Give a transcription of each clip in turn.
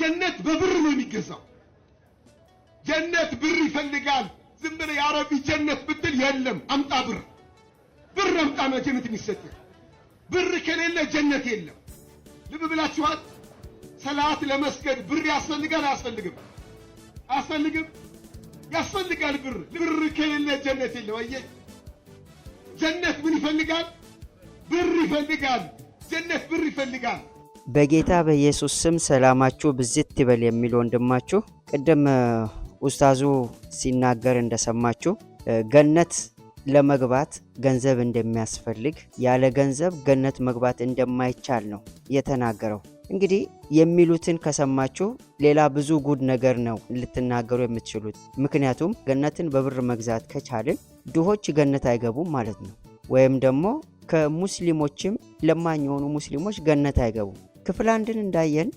ጀነት በብር ነው የሚገዛው። ጀነት ብር ይፈልጋል። ዝም ብለህ የአረቢ ጀነት ብትል የለም፣ አምጣ ብር። ብር አምጣ ነው ጀነት የሚሰጥህ። ብር ከሌለ ጀነት የለም። ልብ ብላችኋል። ሰላት ለመስገድ ብር ያስፈልጋል አያስፈልግም? አያስፈልግም? ያስፈልጋል ብር። ብር ከሌለ ጀነት የለም። አየህ፣ ጀነት ምን ይፈልጋል? ብር ይፈልጋል። ጀነት ብር ይፈልጋል። በጌታ በኢየሱስ ስም ሰላማችሁ ብዝት ይበል የሚል ወንድማችሁ ቅድም ኡስታዙ ሲናገር እንደሰማችሁ ገነት ለመግባት ገንዘብ እንደሚያስፈልግ ያለ ገንዘብ ገነት መግባት እንደማይቻል ነው የተናገረው። እንግዲህ የሚሉትን ከሰማችሁ ሌላ ብዙ ጉድ ነገር ነው ልትናገሩ የምትችሉት። ምክንያቱም ገነትን በብር መግዛት ከቻልን ድሆች ገነት አይገቡም ማለት ነው። ወይም ደግሞ ከሙስሊሞችም ለማኝ የሆኑ ሙስሊሞች ገነት አይገቡም። ክፍል አንድን እንዳየን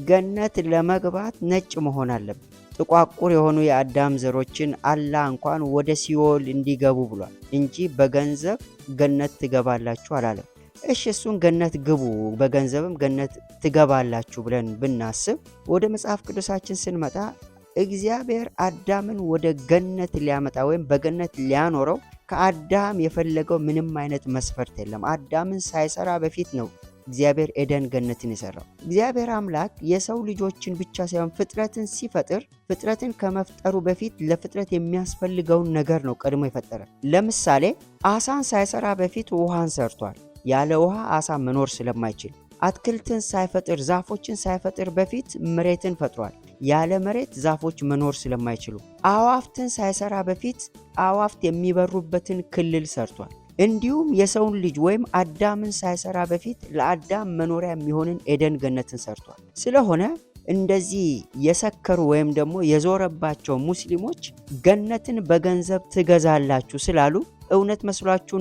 ገነት ለመግባት ነጭ መሆን አለበት። ጥቋቁር የሆኑ የአዳም ዘሮችን አላህ እንኳን ወደ ሲኦል እንዲገቡ ብሏል እንጂ በገንዘብ ገነት ትገባላችሁ አላለም። እሺ እሱን ገነት ግቡ በገንዘብም ገነት ትገባላችሁ ብለን ብናስብ ወደ መጽሐፍ ቅዱሳችን ስንመጣ እግዚአብሔር አዳምን ወደ ገነት ሊያመጣ ወይም በገነት ሊያኖረው ከአዳም የፈለገው ምንም አይነት መስፈርት የለም። አዳምን ሳይሰራ በፊት ነው እግዚአብሔር ኤደን ገነትን የሰራው። እግዚአብሔር አምላክ የሰው ልጆችን ብቻ ሳይሆን ፍጥረትን ሲፈጥር ፍጥረትን ከመፍጠሩ በፊት ለፍጥረት የሚያስፈልገውን ነገር ነው ቀድሞ የፈጠረ። ለምሳሌ አሳን ሳይሰራ በፊት ውሃን ሰርቷል። ያለ ውሃ አሳ መኖር ስለማይችል። አትክልትን ሳይፈጥር ዛፎችን ሳይፈጥር በፊት መሬትን ፈጥሯል። ያለ መሬት ዛፎች መኖር ስለማይችሉ። አዋፍትን ሳይሰራ በፊት አዋፍት የሚበሩበትን ክልል ሰርቷል። እንዲሁም የሰውን ልጅ ወይም አዳምን ሳይሰራ በፊት ለአዳም መኖሪያ የሚሆንን ኤደን ገነትን ሰርቷል። ስለሆነ እንደዚህ የሰከሩ ወይም ደግሞ የዞረባቸው ሙስሊሞች ገነትን በገንዘብ ትገዛላችሁ ስላሉ እውነት መስሏችሁ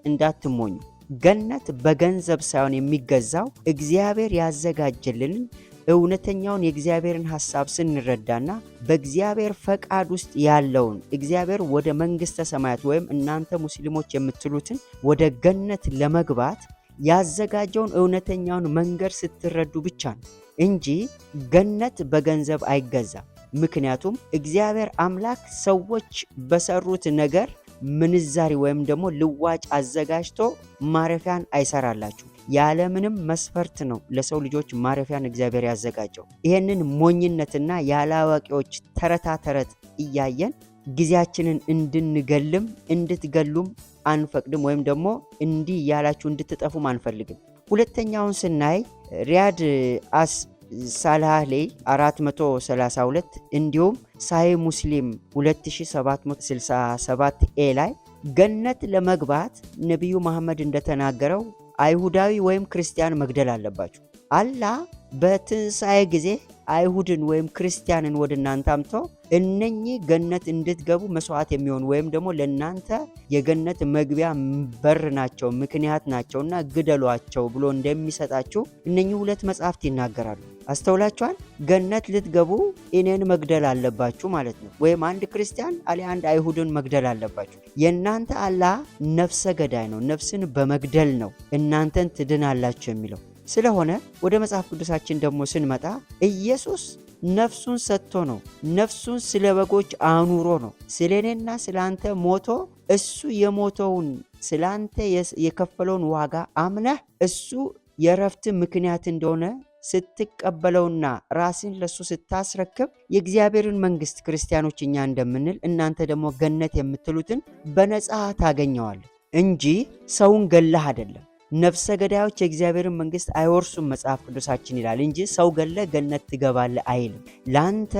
እንዳትሞኙ። ገነት በገንዘብ ሳይሆን የሚገዛው እግዚአብሔር ያዘጋጀልንን እውነተኛውን የእግዚአብሔርን ሐሳብ ስንረዳና በእግዚአብሔር ፈቃድ ውስጥ ያለውን እግዚአብሔር ወደ መንግሥተ ሰማያት ወይም እናንተ ሙስሊሞች የምትሉትን ወደ ገነት ለመግባት ያዘጋጀውን እውነተኛውን መንገድ ስትረዱ ብቻ ነው እንጂ ገነት በገንዘብ አይገዛም። ምክንያቱም እግዚአብሔር አምላክ ሰዎች በሰሩት ነገር ምንዛሪ ወይም ደግሞ ልዋጭ አዘጋጅቶ ማረፊያን አይሰራላችሁ። ያለምንም መስፈርት ነው ለሰው ልጆች ማረፊያን እግዚአብሔር ያዘጋጀው። ይህንን ሞኝነትና ያላዋቂዎች ተረታ ተረት እያየን ጊዜያችንን እንድንገልም እንድትገሉም አንፈቅድም፣ ወይም ደግሞ እንዲህ ያላችሁ እንድትጠፉም አንፈልግም። ሁለተኛውን ስናይ ሪያድ አስ ሳላህ 432 እንዲሁም ሳሂህ ሙስሊም 2767 ኤ ላይ ገነት ለመግባት ነቢዩ መሐመድ እንደተናገረው አይሁዳዊ ወይም ክርስቲያን መግደል አለባችሁ። አላህ በትንሣኤ ጊዜ አይሁድን ወይም ክርስቲያንን ወደ እናንተ አምጥቶ እነኚህ ገነት እንድትገቡ መስዋዕት የሚሆኑ ወይም ደግሞ ለእናንተ የገነት መግቢያ በር ናቸው፣ ምክንያት ናቸውና ግደሏቸው ብሎ እንደሚሰጣችሁ እነኚህ ሁለት መጽሐፍት ይናገራሉ። አስተውላችኋል? ገነት ልትገቡ እኔን መግደል አለባችሁ ማለት ነው። ወይም አንድ ክርስቲያን አሊያ አንድ አይሁድን መግደል አለባችሁ። የእናንተ አላህ ነፍሰ ገዳይ ነው። ነፍስን በመግደል ነው እናንተን ትድናላችሁ የሚለው። ስለሆነ ወደ መጽሐፍ ቅዱሳችን ደግሞ ስንመጣ ኢየሱስ ነፍሱን ሰጥቶ ነው። ነፍሱን ስለ በጎች አኑሮ ነው። ስለ እኔና ስለ አንተ ሞቶ እሱ የሞተውን ስለ አንተ የከፈለውን ዋጋ አምነህ እሱ የረፍት ምክንያት እንደሆነ ስትቀበለውና ራስን ለሱ ስታስረክብ የእግዚአብሔርን መንግስት ክርስቲያኖች እኛ እንደምንል እናንተ ደግሞ ገነት የምትሉትን በነፃ ታገኘዋል እንጂ ሰውን ገላህ አይደለም። ነፍሰ ገዳዮች የእግዚአብሔርን መንግስት አይወርሱም መጽሐፍ ቅዱሳችን ይላል እንጂ ሰው ገለ ገነት ትገባለህ አይልም። ላንተ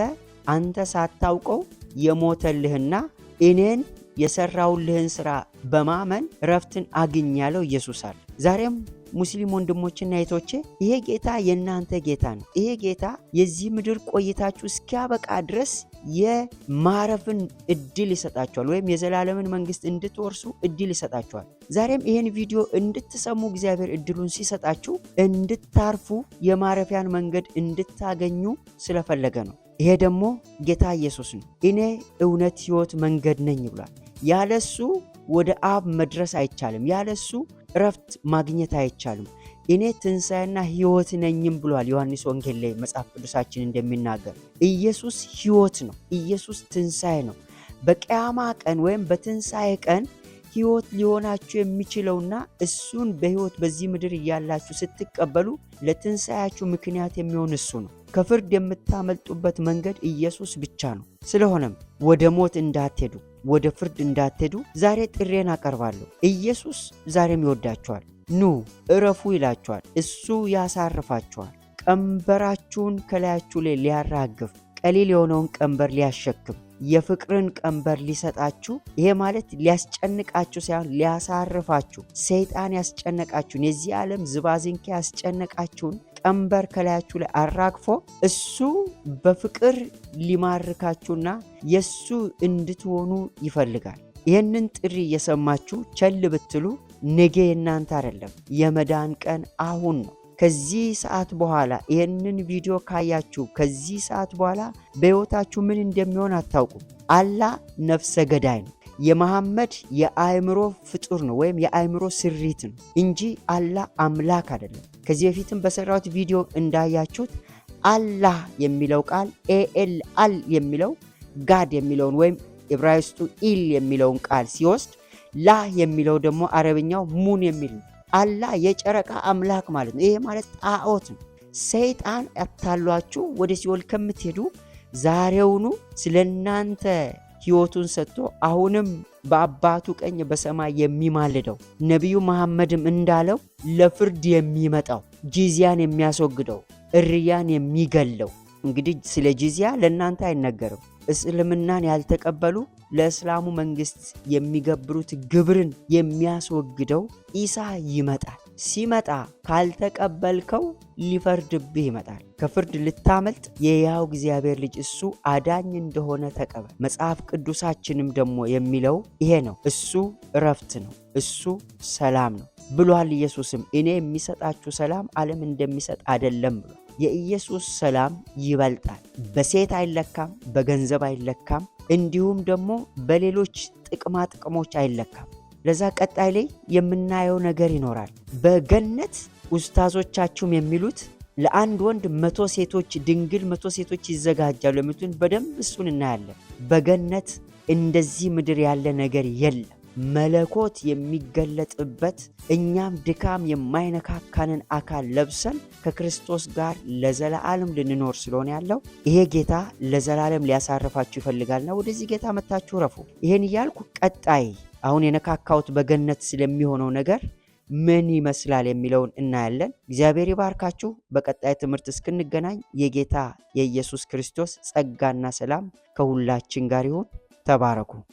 አንተ ሳታውቀው የሞተልህና እኔን የሰራውልህን ስራ በማመን ረፍትን አግኝ ያለው ኢየሱስ አለ። ዛሬም ሙስሊም ወንድሞችና እህቶቼ ይሄ ጌታ የእናንተ ጌታ ነው። ይሄ ጌታ የዚህ ምድር ቆይታችሁ እስኪያበቃ ድረስ የማረፍን እድል ይሰጣችኋል፣ ወይም የዘላለምን መንግስት እንድትወርሱ እድል ይሰጣችኋል። ዛሬም ይሄን ቪዲዮ እንድትሰሙ እግዚአብሔር እድሉን ሲሰጣችሁ እንድታርፉ የማረፊያን መንገድ እንድታገኙ ስለፈለገ ነው። ይሄ ደግሞ ጌታ ኢየሱስ ነው። እኔ እውነት ሕይወት መንገድ ነኝ ብሏል። ያለሱ ወደ አብ መድረስ አይቻልም። ያለሱ ረፍት ማግኘት አይቻልም። እኔ ትንሣኤና ሕይወት ነኝም ብሏል ዮሐንስ ወንጌል ላይ መጽሐፍ ቅዱሳችን እንደሚናገር። ኢየሱስ ሕይወት ነው። ኢየሱስ ትንሣኤ ነው። በቂያማ ቀን ወይም በትንሣኤ ቀን ሕይወት ሊሆናችሁ የሚችለውና እሱን በሕይወት በዚህ ምድር እያላችሁ ስትቀበሉ ለትንሣኤያችሁ ምክንያት የሚሆን እሱ ነው። ከፍርድ የምታመልጡበት መንገድ ኢየሱስ ብቻ ነው። ስለሆነም ወደ ሞት እንዳትሄዱ፣ ወደ ፍርድ እንዳትሄዱ ዛሬ ጥሬን አቀርባለሁ። ኢየሱስ ዛሬም ይወዳችኋል። ኑ እረፉ ይላችኋል። እሱ ያሳርፋችኋል። ቀንበራችሁን ከላያችሁ ላይ ሊያራግፍ፣ ቀሊል የሆነውን ቀንበር ሊያሸክም፣ የፍቅርን ቀንበር ሊሰጣችሁ፣ ይሄ ማለት ሊያስጨንቃችሁ ሳይሆን ሊያሳርፋችሁ፣ ሰይጣን ያስጨነቃችሁን፣ የዚህ ዓለም ዝባዝንኬ ያስጨነቃችሁን ቀንበር ከላያችሁ ላይ አራግፎ እሱ በፍቅር ሊማርካችሁና የሱ እንድትሆኑ ይፈልጋል። ይህንን ጥሪ እየሰማችሁ ቸል ብትሉ ነገ የእናንተ አይደለም። የመዳን ቀን አሁን ነው። ከዚህ ሰዓት በኋላ ይህንን ቪዲዮ ካያችሁ ከዚህ ሰዓት በኋላ በሕይወታችሁ ምን እንደሚሆን አታውቁም። አላህ ነፍሰ ገዳይ ነው። የመሐመድ የአእምሮ ፍጡር ነው ወይም የአእምሮ ስሪት ነው እንጂ አላህ አምላክ አይደለም። ከዚህ በፊትም በሰራሁት ቪዲዮ እንዳያችሁት አላህ የሚለው ቃል ኤል አል የሚለው ጋድ የሚለውን ወይም ዕብራይስጡ ኢል የሚለውን ቃል ሲወስድ ላ የሚለው ደግሞ አረብኛው ሙን የሚል ነው። አላህ የጨረቃ አምላክ ማለት ነው። ይሄ ማለት ጣዖት ነው። ሰይጣን ያታሏችሁ ወደ ሲኦል ከምትሄዱ ዛሬውኑ ስለናንተ ሕይወቱን ሰጥቶ አሁንም በአባቱ ቀኝ በሰማይ የሚማልደው ነቢዩ መሐመድም እንዳለው ለፍርድ የሚመጣው ጂዚያን የሚያስወግደው እርያን የሚገለው። እንግዲህ ስለ ጂዚያ ለእናንተ አይነገርም። እስልምናን ያልተቀበሉ ለእስላሙ መንግስት የሚገብሩት ግብርን የሚያስወግደው ኢሳ ይመጣል። ሲመጣ ካልተቀበልከው ሊፈርድብህ ይመጣል። ከፍርድ ልታመልጥ የሕያው እግዚአብሔር ልጅ እሱ አዳኝ እንደሆነ ተቀበል። መጽሐፍ ቅዱሳችንም ደግሞ የሚለው ይሄ ነው። እሱ እረፍት ነው፣ እሱ ሰላም ነው ብሏል። ኢየሱስም እኔ የሚሰጣችሁ ሰላም ዓለም እንደሚሰጥ አይደለም ብሏል። የኢየሱስ ሰላም ይበልጣል። በሴት አይለካም፣ በገንዘብ አይለካም፣ እንዲሁም ደግሞ በሌሎች ጥቅማ ጥቅሞች አይለካም። ለዛ ቀጣይ ላይ የምናየው ነገር ይኖራል። በገነት ኡስታዞቻችሁም የሚሉት ለአንድ ወንድ 100 ሴቶች ድንግል 100 ሴቶች ይዘጋጃሉ የሚሉትን በደንብ እሱን እናያለን። በገነት እንደዚህ ምድር ያለ ነገር የለም። መለኮት የሚገለጥበት እኛም ድካም የማይነካካንን አካል ለብሰን ከክርስቶስ ጋር ለዘላለም ልንኖር ስለሆነ ያለው ይሄ ጌታ ለዘላለም ሊያሳርፋችሁ ይፈልጋልና ወደዚህ ጌታ መታችሁ ረፉ። ይሄን እያልኩ ቀጣይ አሁን የነካካውት በገነት ስለሚሆነው ነገር ምን ይመስላል የሚለውን እናያለን። እግዚአብሔር ይባርካችሁ። በቀጣይ ትምህርት እስክንገናኝ የጌታ የኢየሱስ ክርስቶስ ጸጋና ሰላም ከሁላችን ጋር ይሁን። ተባረኩ።